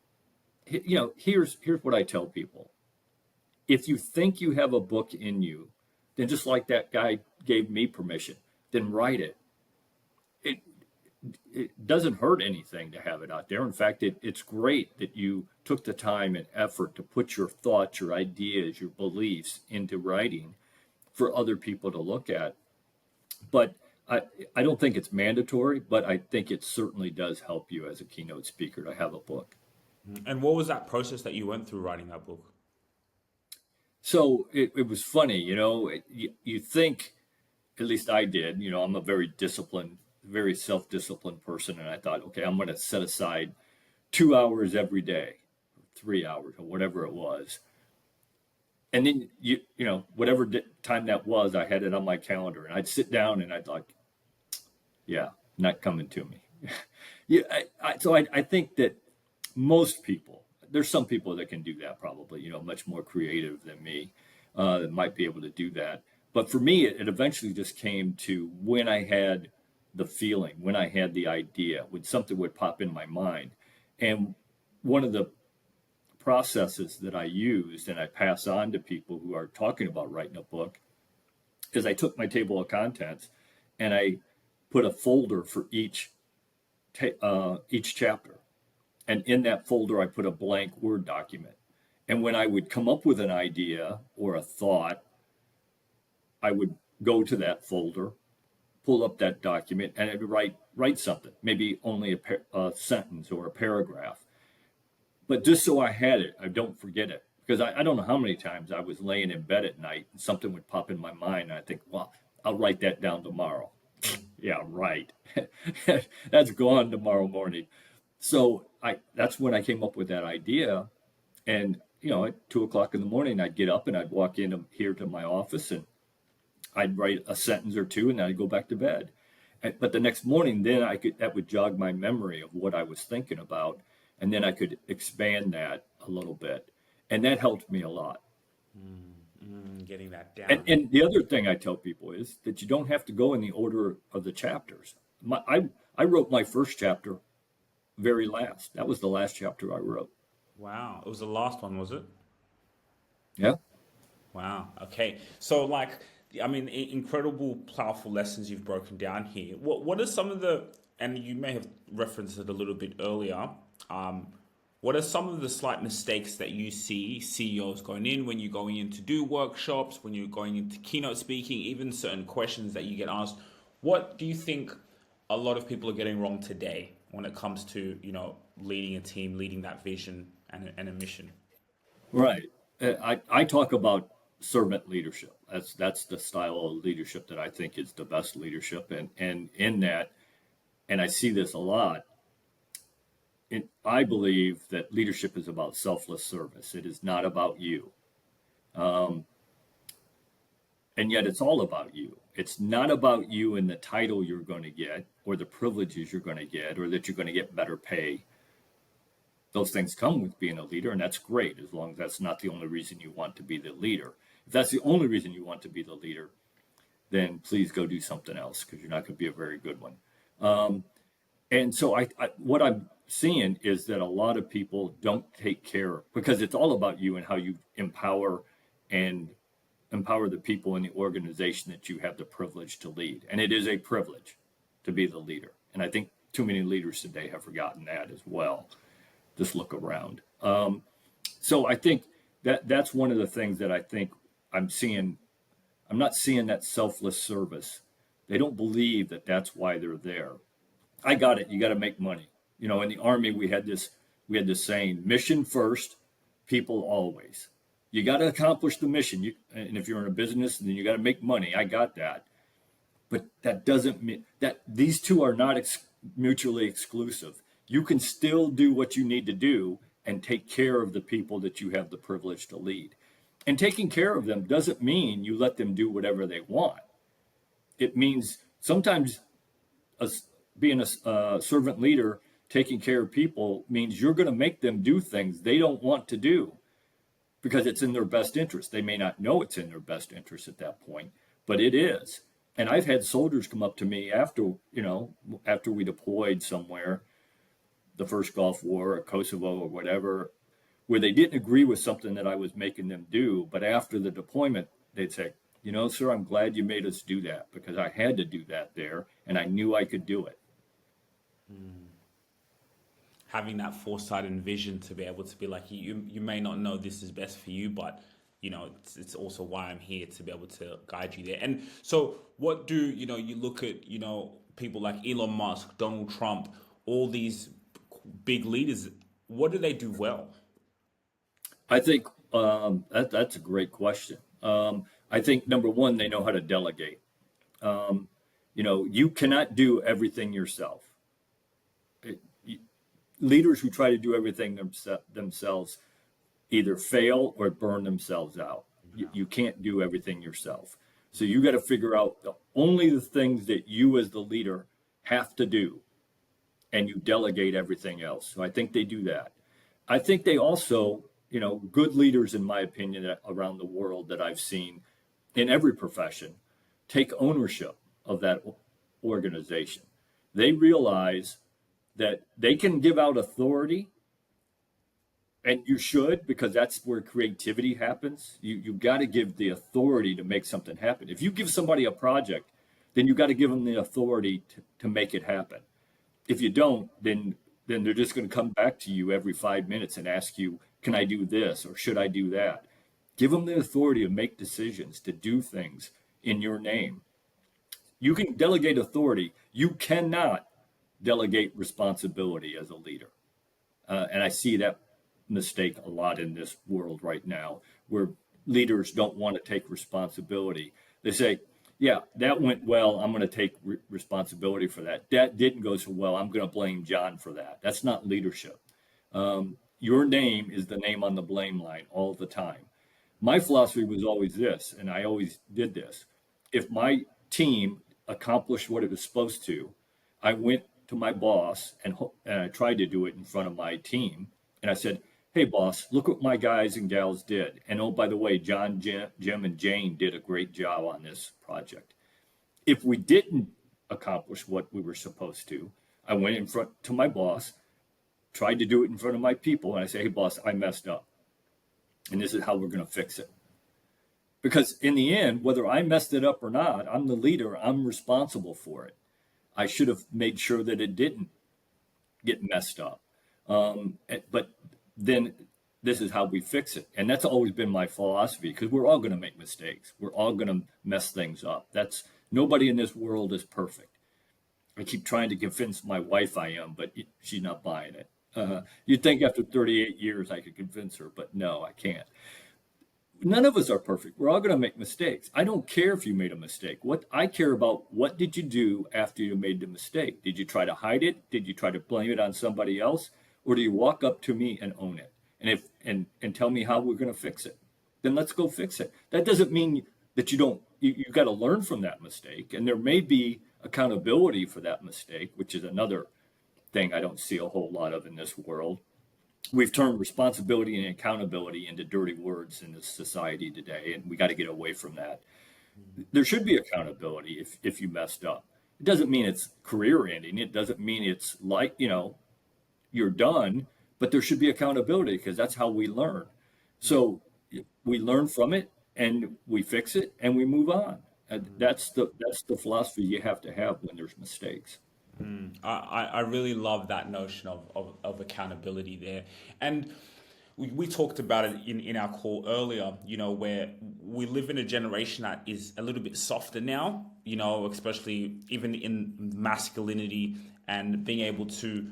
here's what I tell people: if you think you have a book in you, then just like that guy gave me permission, then write it. It it doesn't hurt anything to have it out there. In fact, it's great that you took the time and effort to put your thoughts, your ideas, your beliefs into writing for other people to look at. But I, I don't think it's mandatory, but I think it certainly does help you as a keynote speaker to have a book.
And what was that process that you went through writing that book?
So it was funny, you think, at least I did, I'm a very disciplined, very self-disciplined person. And I thought, okay, I'm going to set aside 2 hours every day, 3 hours or whatever it was. And then, whatever time that was, I had it on my calendar and I'd sit down and I'd like, yeah, not coming to me. Yeah. So I think that most people, there's some people that can do that probably, much more creative than me, that might be able to do that. But for me, it eventually just came to when I had the feeling, when I had the idea, when something would pop in my mind. And one of the processes that I used and I pass on to people who are talking about writing a book is I took my table of contents and I put a folder for each chapter. And in that folder, I put a blank Word document. And when I would come up with an idea or a thought, I would go to that folder, pull up that document, and I'd write something, maybe only a sentence or a paragraph. But just so I had it, I don't forget it. Because I don't know how many times I was laying in bed at night and something would pop in my mind. And I think, well, I'll write that down tomorrow. Yeah, right. That's gone tomorrow morning. So that's when I came up with that idea. And, at 2 o'clock in the morning, I'd get up and I'd walk in here to my office and I'd write a sentence or two and then I'd go back to bed. But the next morning, then that would jog my memory of what I was thinking about. And then I could expand that a little bit. And that helped me a lot.
Getting that down.
And the other thing I tell people is that you don't have to go in the order of the chapters. I wrote my first chapter very last. That was the last chapter I wrote.
Wow. It was the last one, was it?
Yeah.
Wow. Okay. So, incredible, powerful lessons you've broken down here. What are some of the, and you may have referenced it a little bit earlier, what are some of the slight mistakes that you see CEOs going in when you're going in to do workshops, when you're going into keynote speaking, even certain questions that you get asked? What do you think a lot of people are getting wrong today when it comes to, leading a team, leading that vision and a mission?
Right. I talk about servant leadership. That's the style of leadership that I think is the best leadership. And in that, and I see this a lot, I believe that leadership is about selfless service. It is not about you. And yet it's all about you. It's not about you and the title you're going to get or the privileges you're going to get or that you're going to get better pay. Those things come with being a leader, and that's great as long as that's not the only reason you want to be the leader. If that's the only reason you want to be the leader, then please go do something else because you're not going to be a very good one. And so what I'm seeing is that a lot of people don't take care because it's all about you and how you empower the people in the organization that you have the privilege to lead. And it is a privilege to be the leader. And I think too many leaders today have forgotten that as well. Just look around. So I think that's one of the things that I think I'm seeing. I'm not seeing that selfless service. They don't believe that that's why they're there. I got it. You got to make money. In the Army, we had this saying: mission first, people always. You got to accomplish the mission. And if you're in a business, then you got to make money. I got that. But that doesn't mean that these two are not mutually exclusive. You can still do what you need to do and take care of the people that you have the privilege to lead. And taking care of them doesn't mean you let them do whatever they want. It means sometimes being a servant leader, taking care of people means you're going to make them do things they don't want to do because it's in their best interest. They may not know it's in their best interest at that point, but it is. And I've had soldiers come up to me after we deployed somewhere, the first Gulf War or Kosovo or whatever, where they didn't agree with something that I was making them do. But after the deployment, they'd say, sir, I'm glad you made us do that because I had to do that there and I knew I could do it.
Having that foresight and vision to be able to be like, you may not know this is best for you, but it's also why I'm here to be able to guide you there. And so what do, you look at, people like Elon Musk, Donald Trump, all these big leaders, what do they do well?
I think that's a great question. I think number one, they know how to delegate. You cannot do everything yourself. Leaders who try to do everything themselves either fail or burn themselves out. You can't do everything yourself. So you got to figure out only the things that you as the leader have to do, and you delegate everything else. So I think they do that. I think they also, good leaders, in my opinion, around the world that I've seen in every profession, take ownership of that organization. They realize that they can give out authority, and you should, because that's where creativity happens. You got to give the authority to make something happen. If you give somebody a project, then you got to give them the authority to make it happen. If you don't, then they're just going to come back to you every 5 minutes and ask you, can I do this or should I do that? Give them the authority to make decisions, to do things in your name. You can delegate authority. You cannot delegate responsibility as a leader. And I see that mistake a lot in this world right now, where leaders don't want to take responsibility. They say, yeah, that went well. I'm going to take responsibility for that. That didn't go so well. I'm going to blame John for that. That's not leadership. Your name is the name on the blame line all the time. My philosophy was always this, and I always did this. If my team accomplished what it was supposed to, I went to my boss and I tried to do it in front of my team. And I said, hey, boss, look what my guys and gals did. And oh, by the way, John, Jim, and Jane did a great job on this project. If we didn't accomplish what we were supposed to, I went in front to my boss, tried to do it in front of my people. And I say, hey, boss, I messed up. And this is how we're going to fix it. Because in the end, whether I messed it up or not, I'm the leader. I'm responsible for it. I should have made sure that it didn't get messed up. But then this is how we fix it. And that's always been my philosophy, because we're all going to make mistakes. We're all going to mess things up. Nobody in this world is perfect. I keep trying to convince my wife I am, but she's not buying it. You'd think after 38 years I could convince her, but no, I can't. None of us are perfect. We're all going to make mistakes. I don't care if you made a mistake. What I care about, what did you do after you made the mistake? Did you try to hide it? Did you try to blame it on somebody else? Or do you walk up to me and own it and tell me how we're going to fix it? Then let's go fix it. That doesn't mean that you got to learn from that mistake. And there may be accountability for that mistake, which is another thing I don't see a whole lot of in this world. We've turned responsibility and accountability into dirty words in this society today, and we got to get away from that. There should be accountability if you messed up. It doesn't mean it's career ending. It doesn't mean it's like, you're done, but there should be accountability, because that's how we learn. So we learn from it and we fix it and we move on. And that's the philosophy you have to have when there's mistakes.
I really love that notion of accountability there. And we talked about it in our call earlier, where we live in a generation that is a little bit softer now, especially even in masculinity and being able to,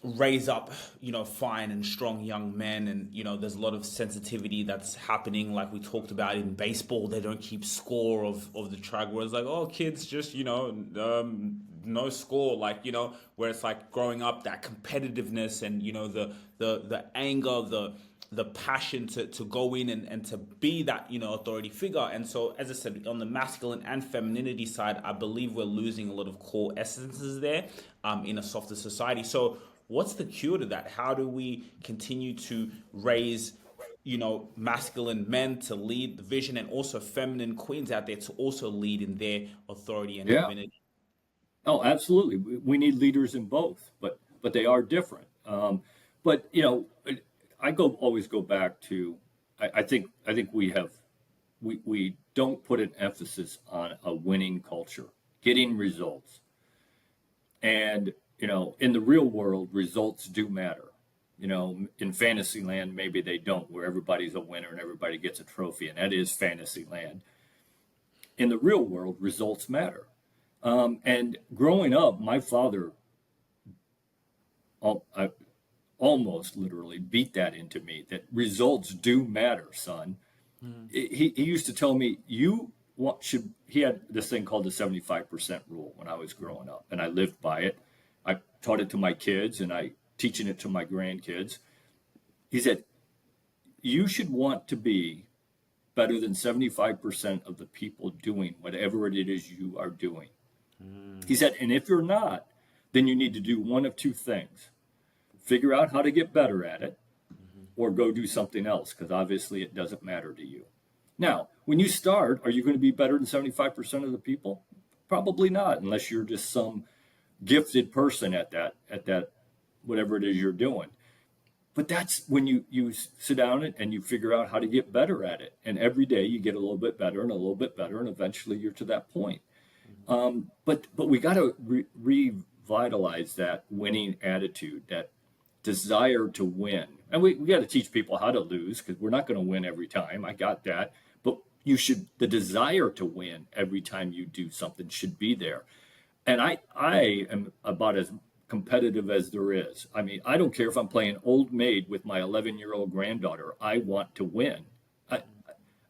raise up, fine and strong young men. And, there's a lot of sensitivity that's happening. Like we talked about in baseball, they don't keep score of the track, where it's like, oh, kids just, no score, like, where it's like growing up, that competitiveness and, the anger, the passion to go in and to be that, authority figure. And so, as I said, on the masculine and femininity side, I believe we're losing a lot of core essences there in a softer society. So what's the cure to that? How do we continue to raise, masculine men to lead the vision, and also feminine queens out there to also lead in their authority and
Yeah.
divinity?
Oh, absolutely. We need leaders in both, but they are different. But always go back to I think we don't put an emphasis on a winning culture, getting results, and in the real world, results do matter. In fantasy land, maybe they don't, where everybody's a winner and everybody gets a trophy, and that is fantasy land. In the real world, results matter. And growing up, my father I almost literally beat that into me, that results do matter, son. He used to tell me, he had this thing called the 75% rule when I was growing up, and I lived by it. I taught it to my kids, and I teaching it to my grandkids. He said, you should want to be better than 75% of the people doing whatever it is you are doing. He said, and if you're not, then you need to do one of two things: figure out how to get better at it, or go do something else, because obviously it doesn't matter to you. Now, when you start, are you going to be better than 75% of the people? Probably not, unless you're just some gifted person at that, whatever it is you're doing. But that's when you sit down and you figure out how to get better at it. And every day you get a little bit better and a little bit better, and eventually you're to that point. But we got to revitalize that winning attitude, that desire to win. And we got to teach people how to lose, because we're not going to win every time. I got that. But the desire to win every time you do something should be there. And I am about as competitive as there is. I mean, I don't care if I'm playing old maid with my 11-year-old granddaughter. I want to win.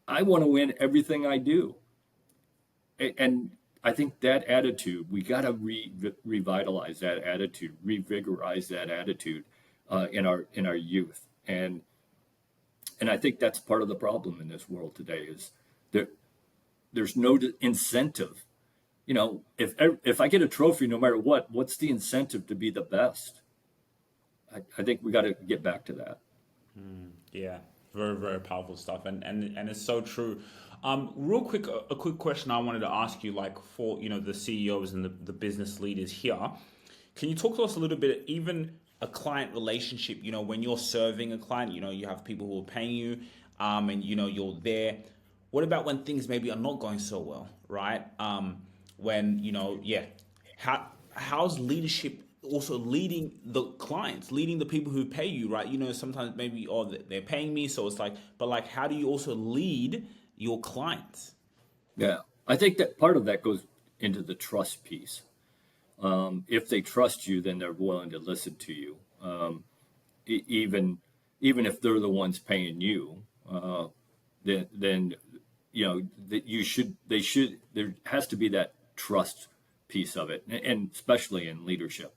I want to win everything I do. And I think that attitude, we got to revitalize that attitude, revigorize that attitude in our youth. And I think that's part of the problem in this world today, is that there's no incentive. If I get a trophy, no matter what's the incentive to be the best? I think we got to get back to that.
Yeah, very, very powerful stuff, and it's so true. Real quick, a quick question I wanted to ask you, like for the CEOs and the business leaders here, can you talk to us a little bit, even a client relationship? When you're serving a client, you have people who are paying you, and you're there. What about when things maybe are not going so well, right? How's leadership also leading the clients, leading the people who pay you, right? Sometimes maybe, they're paying me, so it's like, but like, how do you also lead your clients?
Yeah, I think that part of that goes into the trust piece. If they trust you, then they're willing to listen to you, even if they're the ones paying you. Then there has to be that trust piece of it, and especially in leadership.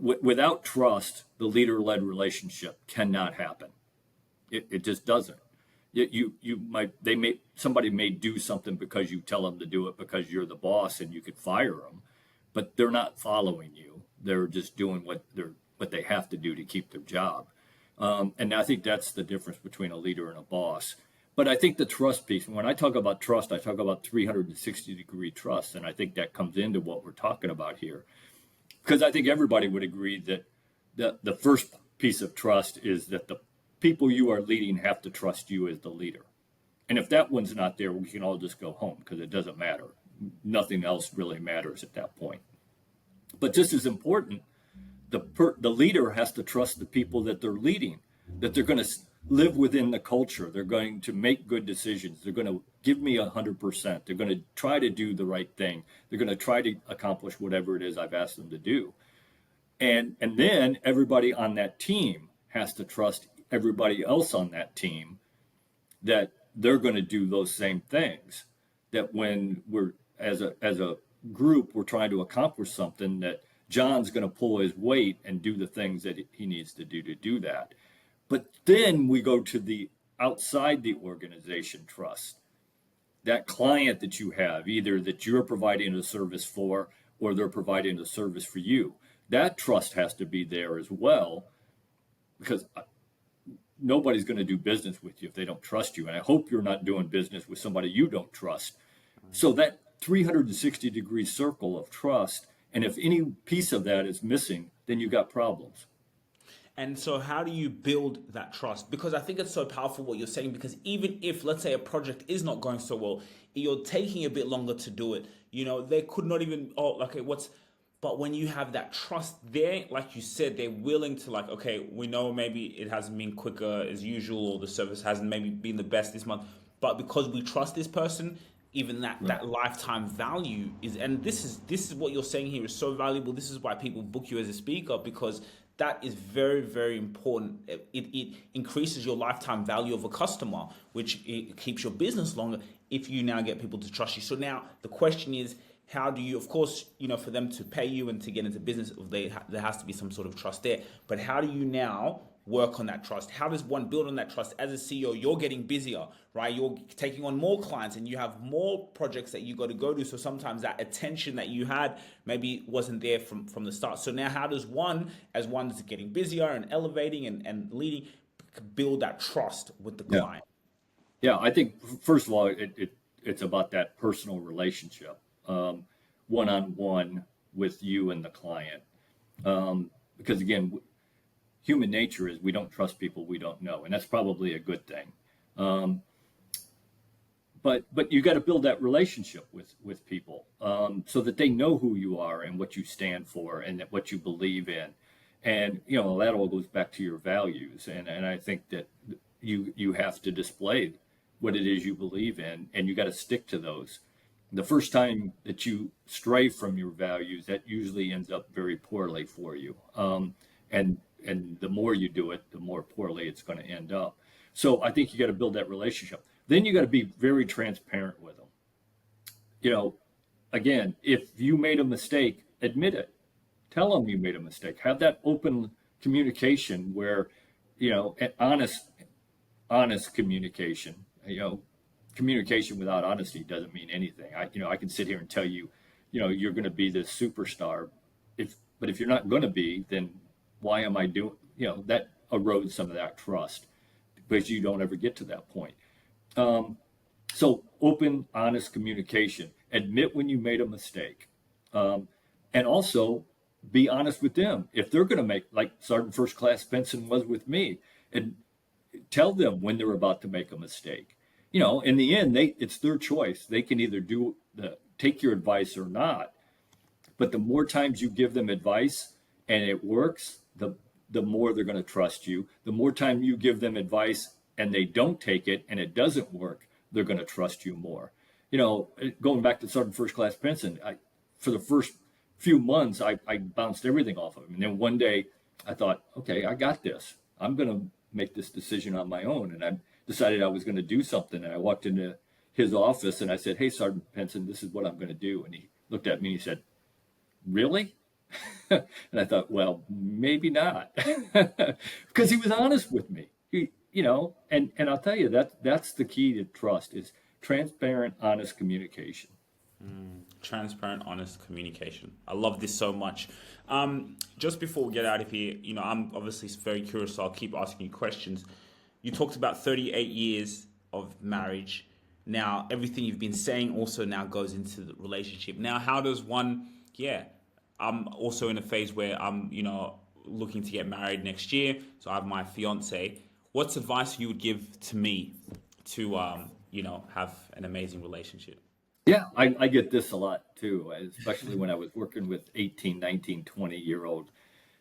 Without trust, the leader-led relationship cannot happen. It just doesn't. Somebody may do something because you tell them to do it, because you're the boss and you could fire them, but they're not following you. They're just doing what they have to do to keep their job. And I think that's the difference between a leader and a boss. But I think the trust piece, when I talk about trust, I talk about 360-degree trust. And I think that comes into what we're talking about here. Because I think everybody would agree that the first piece of trust is that the people you are leading have to trust you as the leader. And if that one's not there, we can all just go home, because it doesn't matter. Nothing else really matters at that point. But just as important, the leader has to trust the people that they're leading, that they're going to live within the culture. They're going to make good decisions. They're going to give me 100%. They're going to try to do the right thing. They're going to try to accomplish whatever it is I've asked them to do. And then everybody on that team has to trust everybody else on that team that they're going to do those same things. That when we're as a group, we're trying to accomplish something, that John's going to pull his weight and do the things that he needs to do that. But then we go to the outside the organization trust. That client that you have, either that you're providing a service for or they're providing a service for you, that trust has to be there as well, because nobody's going to do business with you if they don't trust you. And I hope you're not doing business with somebody you don't trust. So that 360-degree circle of trust, and if any piece of that is missing, then you got problems.
And so how do you build that trust? Because I think it's so powerful what you're saying, because even if, let's say, a project is not going so well, you're taking a bit longer to do it. They could not even, but when you have that trust there, like you said, they're willing to, like, okay, we know maybe it hasn't been quicker as usual, or the service hasn't maybe been the best this month, but because we trust this person, even that lifetime value is, and this is what you're saying here is so valuable. This is why people book you as a speaker, because that is very, very important. It increases your lifetime value of a customer, which it keeps your business longer if you now get people to trust you. So now the question is, how do you, of course, for them to pay you and to get into business, there has to be some sort of trust there. But how do you now work on that trust? How does one build on that trust? As a CEO, you're getting busier, right? You're taking on more clients and you have more projects that you got to go to. So sometimes that attention that you had maybe wasn't there from the start. So now how does one, as one's getting busier and elevating and leading, build that trust with the client?
Yeah, I think first of all, it's about that personal relationship, one-on-one with you and the client. Because again, human nature is we don't trust people we don't know, and that's probably a good thing. But you got to build that relationship with people, so that they know who you are and what you stand for and what you believe in, and that all goes back to your values. And I think that you have to display what it is you believe in, and you got to stick to those. The first time that you stray from your values, that usually ends up very poorly for you. And the more you do it, the more poorly it's going to end up. So I think you got to build that relationship. Then you got to be very transparent with them. Again, if you made a mistake, admit it. Tell them you made a mistake. Have that open communication where, honest communication. Communication without honesty doesn't mean anything. I can sit here and tell you, you're going to be this superstar. But if you're not going to be, then why am I doing, that erodes some of that trust, because you don't ever get to that point. So open, honest communication, admit when you made a mistake. And also be honest with them. If they're going to make, like Sergeant First Class Benson was with me, and tell them when they're about to make a mistake. In the end, it's their choice. They can either take your advice or not. But the more times you give them advice and it works, the more they're going to trust you. The more time you give them advice and they don't take it and it doesn't work, they're going to trust you more. Going back to Sergeant First Class Benson, for the first few months, I bounced everything off of him. And then one day I thought, okay, I got this. I'm going to make this decision on my own. And I decided I was going to do something. And I walked into his office and I said, "Hey, Sergeant Benson, this is what I'm going to do." And he looked at me and he said, "Really?" And I thought, well, maybe not. Because he was honest with me. And I'll tell you, that's the key to trust, is transparent, honest communication.
Transparent, honest communication. I love this so much. Just before we get out of here, I'm obviously very curious, so I'll keep asking you questions. You talked about 38 years of marriage. Now, everything you've been saying also now goes into the relationship. Now, how does one, I'm also in a phase where I'm, looking to get married next year. So I have my fiance. What's advice you would give to me to, have an amazing relationship?
Yeah, I get this a lot too, especially when I was working with 18, 19, 20-year-old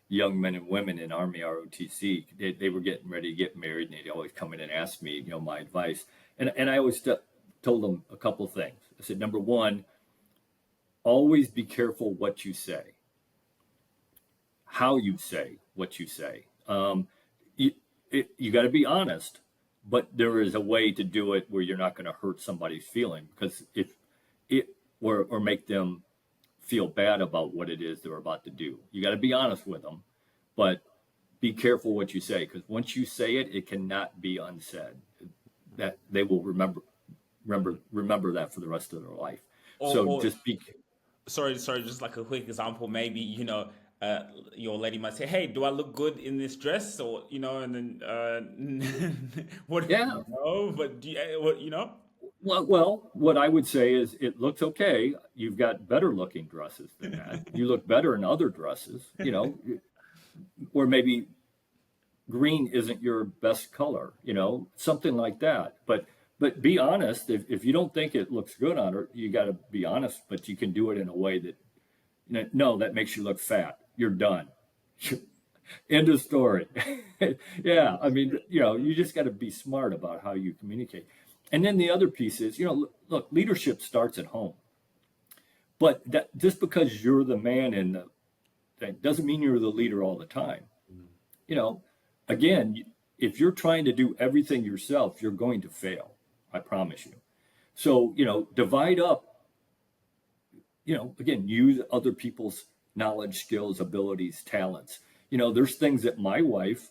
young men and women in Army ROTC. They were getting ready to get married, and they'd always come in and ask me, my advice. And I always told them a couple things. I said, number one, always be careful what you say. how you say what you say. You, you got to be honest, but there is a way to do it where you're not going to hurt somebody's feeling, because if it or make them feel bad about what it is they're about to do. You got to be honest with them, but be careful what you say, because once you say it, it cannot be unsaid. That they will remember that for the rest of their life. So
Or
just be.
sorry, just like a quick example, maybe, your lady might say, "Hey, do I look good in this dress?" Or, and then, what,
Yeah.
no, but do you, what,
Well, what I would say is it looks okay. You've got better looking dresses than that. You look better in other dresses, or maybe green isn't your best color, something like that. But be honest. If you don't think it looks good on her, you got to be honest. But you can do it in a way that, no, that makes you look fat. You're done. End of story. Yeah, I mean, you just got to be smart about how you communicate. And then the other piece is, look, leadership starts at home. But that just because you're the man in the thing doesn't mean you're the leader all the time. You know, again, if you're trying to do everything yourself, you're going to fail. I promise you. So, divide up, again, use other people's knowledge, skills, abilities, talents. There's things that my wife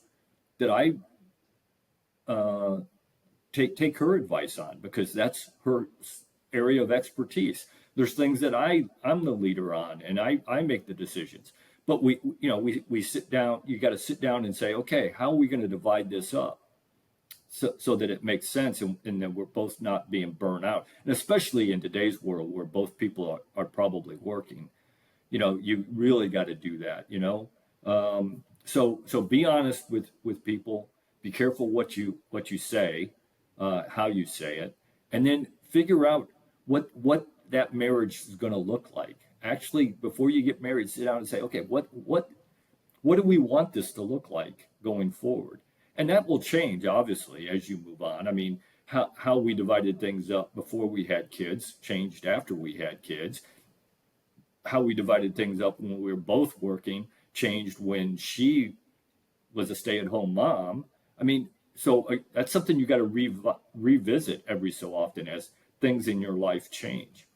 that I take her advice on, because that's her area of expertise. There's things that I'm the leader on, and I make the decisions. But we sit down. You got to sit down and say, okay, how are we going to divide this up so that it makes sense, and that we're both not being burned out. And especially in today's world where both people are probably working, you really got to do that. So be honest with people. Be careful what you say, how you say it, and then figure out what that marriage is going to look like. Actually, before you get married, sit down and say, okay, what do we want this to look like going forward? And that will change, obviously, as you move on. I mean, how we divided things up before we had kids changed after we had kids. How we divided things up when we were both working changed when she was a stay-at-home mom. I mean, so that's something you got to revisit every so often as things in your life change.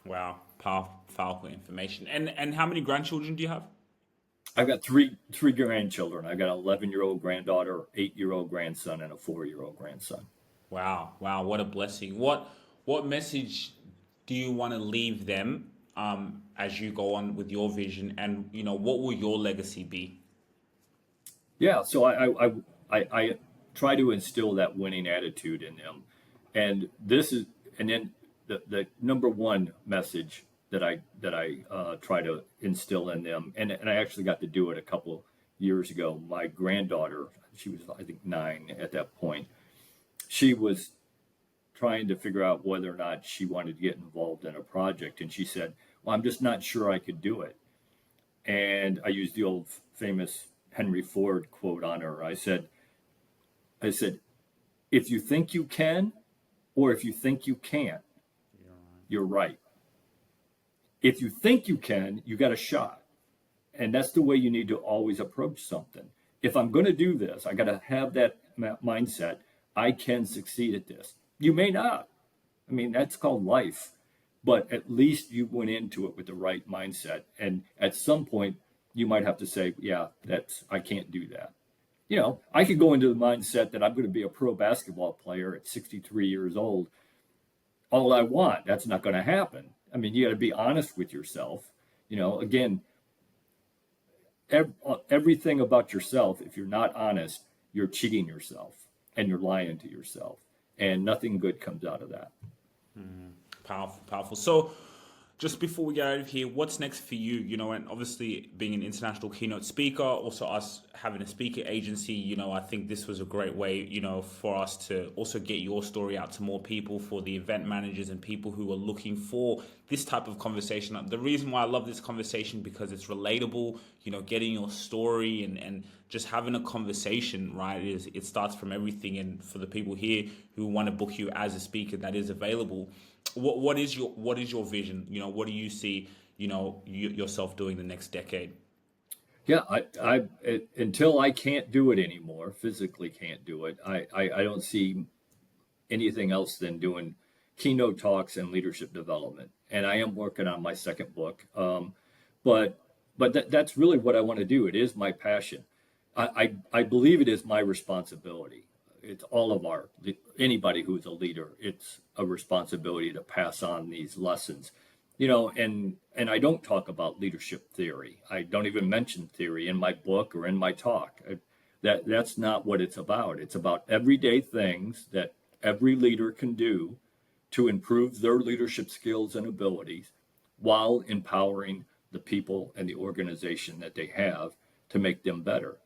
Wow, powerful information. And how many grandchildren do you have?
I've got three grandchildren. I've got an 11-year-old granddaughter, 8-year-old grandson, and a 4-year-old grandson.
Wow, what a blessing. What message do you want to leave them as you go on with your vision, and what will your legacy be?
Yeah, so I try to instill that winning attitude in them, and then the number one message that I try to instill in them, and I actually got to do it a couple years ago. My granddaughter, she was I think 9 at that point. She was trying to figure out whether or not she wanted to get involved in a project, and she said, "Well, I'm just not sure I could do it." And I used the old famous Henry Ford quote on her. I said, if you think you can, or if you think you can't, you're right. If you think you can, you got a shot. And that's the way you need to always approach something. If I'm going to do this, I got to have that mindset. I can succeed at this. You may not. I mean, that's called life. But at least you went into it with the right mindset. And at some point, you might have to say, yeah, I can't do that. I could go into the mindset that I'm going to be a pro basketball player at 63 years old. All I want. That's not going to happen. I mean, you got to be honest with yourself. Again, everything about yourself, if you're not honest, you're cheating yourself and you're lying to yourself. And nothing good comes out of that.
Powerful. So just before we get out of here, what's next for you? And obviously being an international keynote speaker, also us having a speaker agency, I think this was a great way, for us to also get your story out to more people, for the event managers and people who are looking for this type of conversation. The reason why I love this conversation, because it's relatable, getting your story and just having a conversation, right? It starts from everything. And for the people here who want to book you as a speaker, that is available. What is your vision? What do you see, yourself doing the next decade?
Yeah, until I can't do it anymore, physically can't do it, I don't see anything else than doing keynote talks and leadership development. And I am working on my second book. But that's really what I want to do. It is my passion. I believe it is my responsibility. It's all of anybody who's a leader, it's a responsibility to pass on these lessons. And I don't talk about leadership theory. I don't even mention theory in my book or in my talk. That's not what it's about. It's about everyday things that every leader can do to improve their leadership skills and abilities while empowering the people and the organization that they have to make them better.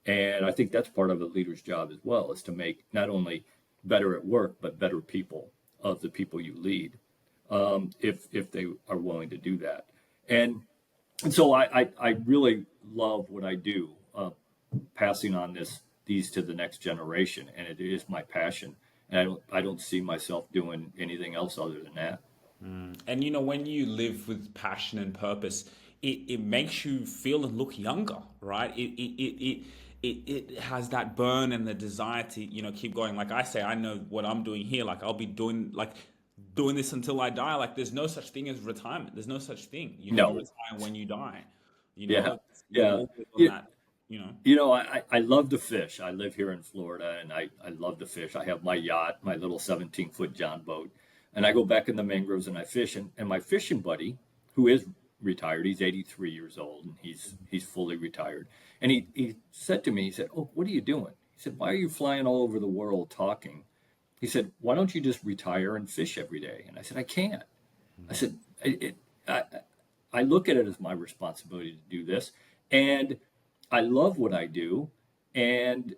And I think that's part of a leader's job as well, is to make not only better at work, but better people of the people you lead, if they are willing to do that. And so I really love what I do, passing on these to the next generation, and it is my passion. And I don't see myself doing anything else other than that.
And when you live with passion and purpose, it makes you feel and look younger, right? It has that burn and the desire to keep going. Like I say, I know what I'm doing here. Like I'll be doing this until I die. Like there's no such thing as retirement. There's no such thing. You
No.
retire when you die.
Yeah.
We're
Yeah.
all good on
Yeah.
that.
I love to fish. I live here in Florida, and I love to fish. I have my yacht, my little 17-foot John boat, and I go back in the mangroves and I fish. And my fishing buddy, who is retired, he's 83 years old, and he's fully retired. And he said to me, he said, "Oh, what are you doing?" He said, "Why are you flying all over the world talking?" He said, "Why don't you just retire and fish every day?" And I said, "I can't." I said, I, I look at it as my responsibility to do this. And I love what I do. And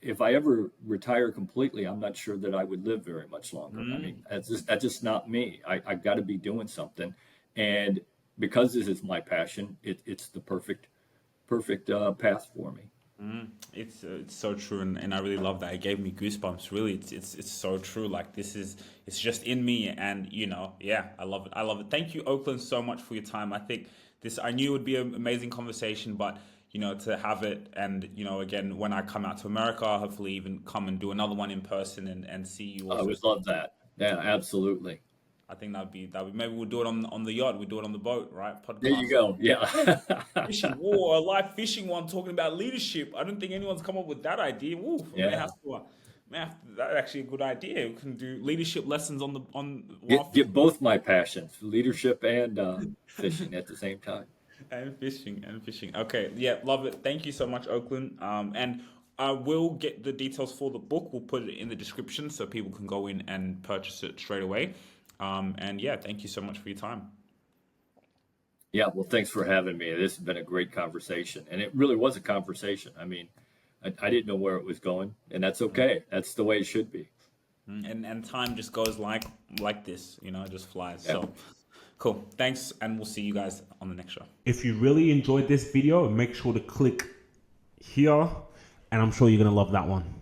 if I ever retire completely, I'm not sure that I would live very much longer. I mean, that's just not me. I've got to be doing something. And because this is my passion, it's the perfect path for me.
It's so true, and I really love that. It gave me goosebumps. Really, it's so true. Like it's just in me, and yeah, I love it. I love it. Thank you, Oakland, so much for your time. I knew it would be an amazing conversation, but to have it, and again, when I come out to America, I'll hopefully even come and do another one in person and see you
I
also.
would love that. Yeah, absolutely.
I think that'd be maybe we'll do it on the yacht. We do it on the boat, right?
There you
Podcast.
go. Yeah.
Fishing war, a live fishing one talking about leadership. I don't think anyone's come up with that idea. Ooh,
Yeah.
that's actually a good idea. We can do leadership lessons on while
Get both my passions, leadership and fishing at the same time.
and fishing. Okay, yeah, love it. Thank you so much, Oakland. And I will get the details for the book. We'll put it in the description so people can go in and purchase it straight away. And yeah, thank you so much for your time.
Yeah, well, thanks for having me. This has been a great conversation, and it really was a conversation. I mean, I didn't know where it was going, and that's okay. That's the way it should be.
And time just goes like this, it just flies.
Yeah.
So cool. Thanks, and we'll see you guys on the next show.
If you really enjoyed this video, make sure to click here, and I'm sure you're going to love that one.